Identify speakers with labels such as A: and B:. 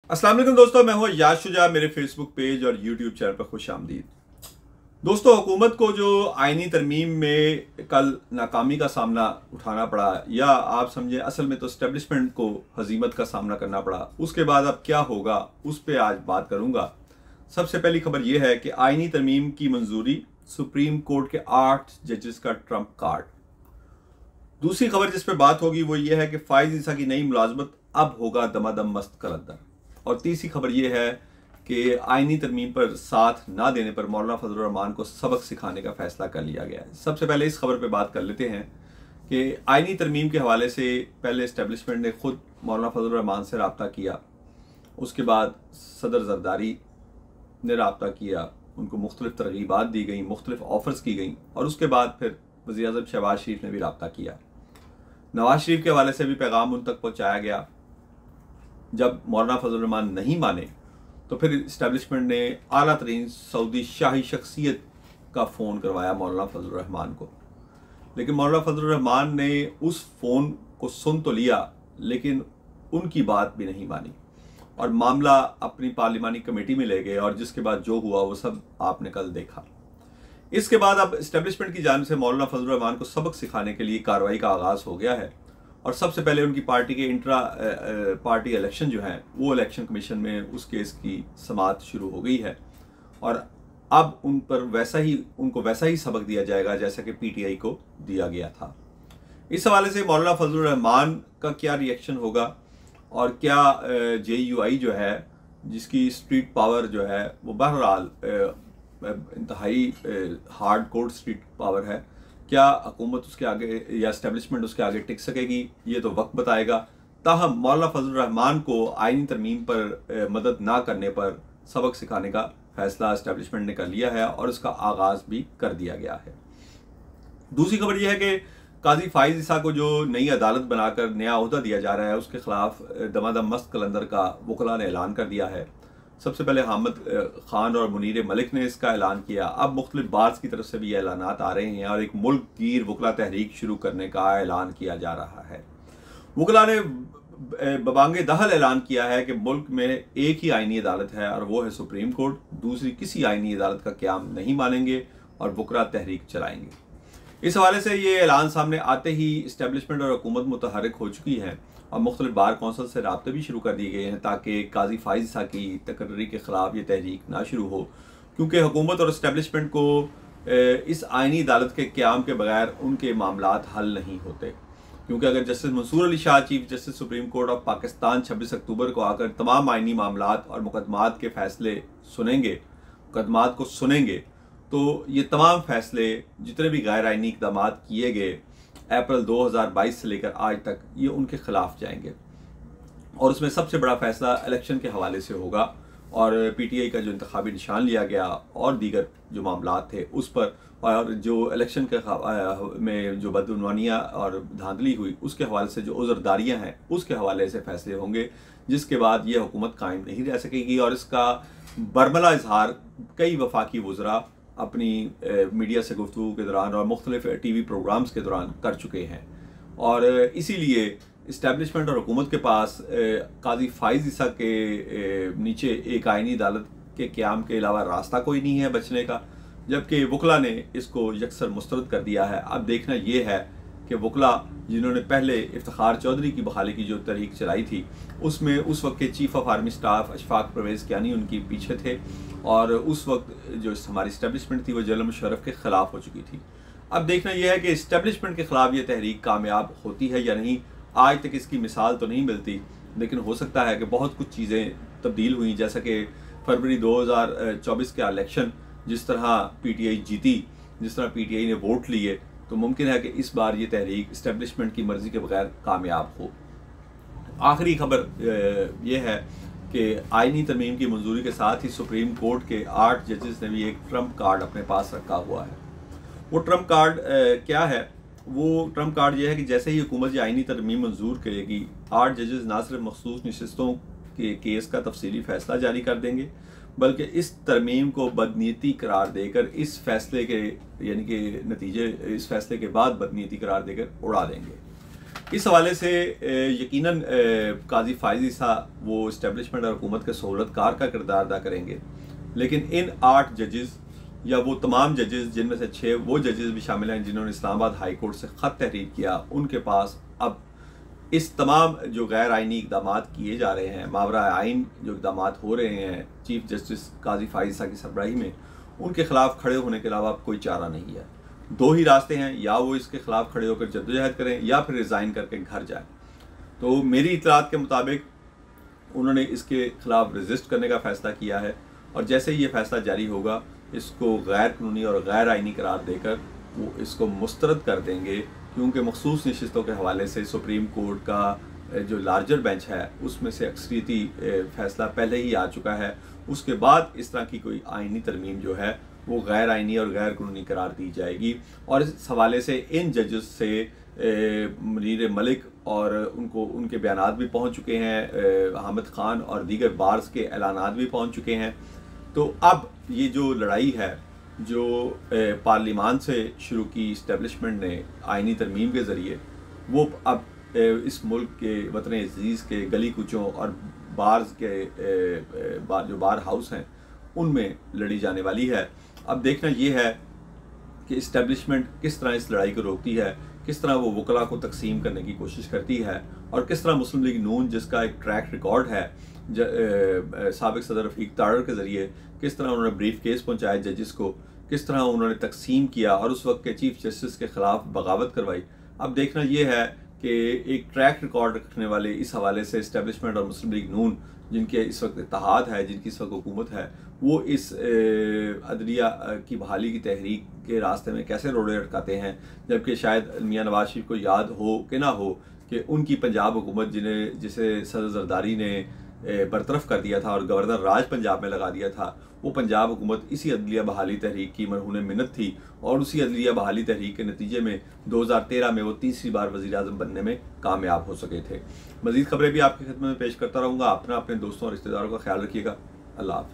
A: अस्सलाम वालेकुम दोस्तों, मैं हूं याद शुजा। मेरे फेसबुक पेज और यूट्यूब चैनल पर खुश आमदीद। दोस्तों, हुकूमत को जो आईनी तरमीम में कल नाकामी का सामना उठाना पड़ा, या आप समझे असल में तो इस्टेब्लिशमेंट को हजीमत का सामना करना पड़ा, उसके बाद अब क्या होगा उस पर आज बात करूंगा। सबसे पहली खबर यह है कि आईनी तरमीम की मंजूरी, सुप्रीम कोर्ट के 8 जजेस का ट्रम्प कार्ड। दूसरी खबर जिस पर बात होगी वो ये है कि फाइज ईसा की नई मुलाजमत अब होगा दमादम मस्त कलंदर। और तीसरी खबर यह है कि आईनी तरमीम पर साथ ना देने पर मौलाना फजलुर रहमान को सबक सिखाने का फैसला कर लिया गया है। सबसे पहले इस खबर पर बात कर लेते हैं कि आईनी तरमीम के हवाले से पहले इस्टेब्लिशमेंट ने खुद मौलाना फजलुर रहमान से रब्ता किया, उसके बाद सदर जरदारी ने रब्ता किया, उनको मुख्तलिफ तरगीबात दी गई, मुख्तलिफ ऑफर्स की गई, और उसके बाद फिर वज़ीर आज़म शहबाज शरीफ ने भी रब्ता किया। नवाज शरीफ के हवाले से भी पैगाम उन तक पहुँचाया गया। जब मौलाना फजलुर रहमान नहीं माने तो फिर इस्टेब्लिशमेंट ने आला तरीन सऊदी शाही शख्सियत का फ़ोन करवाया मौलाना फजलुर रहमान को, लेकिन मौलाना फजलुर रहमान ने उस फ़ोन को सुन तो लिया लेकिन उनकी बात भी नहीं मानी और मामला अपनी पार्लिमानी कमेटी में ले गए, और जिसके बाद जो हुआ वो सब आपने कल देखा। इसके बाद अब इस्टेब्लिशमेंट की जानिब से मौलाना फजलुर रहमान को सबक सिखाने के लिए कार्रवाई का आगाज़ हो गया है। और सबसे पहले उनकी पार्टी के इंट्रा पार्टी इलेक्शन जो हैं वो इलेक्शन कमीशन में उस केस की समाअत शुरू हो गई है, और अब उन पर उनको वैसा ही सबक दिया जाएगा जैसा कि पीटीआई को दिया गया था। इस हवाले से मौलाना फजलुर रहमान का क्या रिएक्शन होगा, और क्या जेयूआई जो है जिसकी स्ट्रीट पावर जो है वो बहरहाल इंतहाई हार्ड कोर स्ट्रीट पावर है, क्या हुकूमत उसके आगे या इस्टेब्लिशमेंट उसके आगे टिक सकेगी, ये तो वक्त बताएगा। ताहम मौलाना फजलुर रहमान को आईनी तरमीम पर मदद ना करने पर सबक सिखाने का फैसला इस्टेब्लिशमेंट ने कर लिया है और उसका आगाज़ भी कर दिया गया है। दूसरी खबर यह है कि काजी फाइज ईसा को जो नई अदालत बनाकर नया ओहदा दिया जा रहा है उसके खिलाफ दमादम मस्त कलंदर का वकला ने ऐलान कर दिया है। सबसे पहले हामिद खान और मुनीर मलिक ने इसका ऐलान किया। अब मुख्तलिफ बार्स की तरफ से भी ऐलानात आ रहे हैं और एक मुल्क गिर वकला तहरीक शुरू करने का ऐलान किया जा रहा है। वकला ने बबांगे दहल ऐलान किया है कि मुल्क में एक ही आईनी अदालत है और वो है सुप्रीम कोर्ट, दूसरी किसी आईनी अदालत का क़याम नहीं मानेंगे और वकला तहरीक चलाएंगे। इस हवाले से ये ऐलान सामने आते ही इस्टेब्लिशमेंट और हुकूमत मुतहरिक हो चुकी है और मुख्तलिफ बार कौंसल से राब्ते भी शुरू कर दिए गए हैं ताकि काजी फाइज ईसा की तकर्री के ख़िलाफ़ ये तहरीक ना शुरू हो, क्योंकि हुकूमत और इस्टेब्लिशमेंट को इस आईनी अदालत के क़याम के बगैर उनके मामलात हल नहीं होते। क्योंकि अगर justice Mansoor Ali Shah chief justice supreme court of Pakistan 26 अक्टूबर को आकर तमाम आईनी मामलात और मुकदमात के फ़ैसले मुकदमात को सुनेंगे तो ये तमाम फैसले जितने भी गैर आईनी इक़दाम किए गए अप्रैल 2022 से लेकर आज तक, ये उनके खिलाफ जाएंगे। और उसमें सबसे बड़ा फैसला इलेक्शन के हवाले से होगा और पीटीआई का जो इंतखाबी निशान लिया गया और दीगर जो मामलात थे उस पर, और जो इलेक्शन के में जो बदउनवानियाँ और धांधली हुई उसके हवाले से जो उज़रदारियाँ हैं उसके हवाले से फैसले होंगे, जिसके बाद ये हुकूमत कायम नहीं रह सकेगी। और इसका बरमला इजहार कई वफाकी वज़रा अपनी मीडिया से गुफ्तगू के दौरान और मुख्तलिफ टीवी प्रोग्राम्स के दौरान कर चुके हैं, और इसीलिए इस्टेब्लिशमेंट और हुकूमत के पास काजी फाइज ईसा के नीचे एक आईनी अदालत के क़याम के अलावा रास्ता कोई नहीं है बचने का, जबकि वकला ने इसको यकसर मुस्तरद कर दिया है। अब देखना ये है कि वकला जिन्होंने पहले इफ्तिखार चौधरी की बहाली की जो तहरीक चलाई थी उसमें उस वक्त के chief of army staff Ashfaq Parvez Kayani उनकी पीछे थे, और उस वक्त जो हमारी इस्टेब्लिशमेंट थी वो जनरल मुशर्रफ के ख़िलाफ़ हो चुकी थी। अब देखना यह है कि इस्टेब्लिशमेंट के ख़िलाफ़ ये तहरीक कामयाब होती है या नहीं। आज तक इसकी मिसाल तो नहीं मिलती, लेकिन हो सकता है कि बहुत कुछ चीज़ें तब्दील हुई, जैसा कि फरवरी 2024 का इलेक्शन जिस तरह पीटीआई जीती, जिस तरह पीटीआई ने वोट लिए, तो मुमकिन है कि इस बार ये तहरीक इस्टेब्लिशमेंट की मर्ज़ी के बगैर कामयाब हो। आखिरी खबर यह है कि आईनी तरमीम की मंजूरी के साथ ही सुप्रीम कोर्ट के 8 जजेस ने भी एक ट्रम्प कार्ड अपने पास रखा हुआ है। वो ट्रम्प कार्ड क्या है? वो ट्रम्प कार्ड ये है कि जैसे ही हुकूमत ये आईनी तरमीम मंजूर करेगी, 8 जजेस ना सिर्फ मखसूस नशिस्तों के केस का तफसीली फ़ैसला जारी कर देंगे बल्कि इस तरमीम को बदनीयती करार देकर इस फैसले के यानी कि नतीजे इस फैसले के बाद बदनीयती करार देकर उड़ा देंगे। इस हवाले से यकीनन काजी फायज ईसा वो इस्टेब्लिशमेंट और हुकूमत के सहूलतकार का किरदार अदा करेंगे, लेकिन इन 8 जजेस या वो तमाम जजेस जिनमें से 6 वो जजेस भी शामिल हैं जिन्होंने इस्लामाबाद हाई कोर्ट से ख़त तहरीर किया, उनके पास अब इस तमाम जो गैर आइनी इक़दाम किए जा रहे हैं, मावरा आइन जो इक़दाम हो रहे हैं चीफ जस्टिस काजी फायज ईसा की सरबराही में, उनके खिलाफ खड़े होने के अलावा अब कोई चारा नहीं है। 2 ही रास्ते हैं, या वो इसके खिलाफ खड़े होकर जद्दोजहद करें या फिर रिज़ाइन करके घर जाएं। तो मेरी इतलात के मुताबिक उन्होंने इसके खिलाफ रजिस्ट करने का फ़ैसला किया है, और जैसे ही ये फ़ैसला जारी होगा इसको गैर कानूनी और गैर आइनी करार देकर वो इसको मुस्तरद कर देंगे, क्योंकि मखसूस नशिस्तों के हवाले से सुप्रीम कोर्ट का जो लार्जर बेंच है उसमें से अक्सरियती फ़ैसला पहले ही आ चुका है। उसके बाद इस तरह की कोई आइनी तरमीम जो है वो गैर आइनी और गैर कानूनी करार दी जाएगी। और इस हवाले से इन जजेस से मुनीर मलिक और उनके बयानात भी पहुंच चुके हैं, हामिद खान और दीगर बार्स के ऐलानात भी पहुंच चुके हैं। तो अब ये जो लड़ाई है जो पार्लिमान से शुरू की इस्टेब्लिशमेंट ने आइनी तरमीम के ज़रिए, वो अब इस मुल्क के वतन अजीज़ के गली कुचों और बार्स के जो बार हाउस हैं उनमें लड़ी जाने वाली है। अब देखना ये है कि इस्टेब्लिशमेंट किस तरह इस लड़ाई को रोकती है, किस तरह वो वकला को तकसीम करने की कोशिश करती है, और किस तरह मुस्लिम लीग नून जिसका एक ट्रैक रिकॉर्ड है साबिक सदर रफीक तारड़ के ज़रिए, किस तरह उन्होंने ब्रीफ केस पहुंचाए जजेस को, किस तरह उन्होंने तकसीम किया और उस वक्त के चीफ जस्टिस के ख़िलाफ़ बगावत करवाई। अब देखना ये है कि एक ट्रैक रिकॉर्ड रखने वाले इस हवाले से इस्टेब्लिशमेंट और मुस्लिम लीग नून जिनके इस वक्त इत्तेहाद है, जिनकी इस वक्त हुकूमत है, वो इस अदलिया की बहाली की तहरीक के रास्ते में कैसे रोड़े अटकाते हैं, जबकि शायद मियां नवाज शरीफ को याद हो कि ना हो कि उनकी पंजाब हुकूमत जिसे सदर जरदारी ने बरतरफ कर दिया था और गवर्नर राज पंजाब में लगा दिया था, वो पंजाब हुकूमत इसी अदलिया बहाली तहरीक की मरहून मिन्नत थी, और उसी अदलिया बहाली तहरीक के नतीजे में 2013 में वो तीसरी बार वज़ीर आज़म बनने में कामयाब हो सके थे। मज़ीद खबरें भी आपकी खिदमत में पेश करता रहूँगा। अपने दोस्तों और रिश्तेदारों का ख्याल रखिएगा। अल्लाह हाफ़िज़।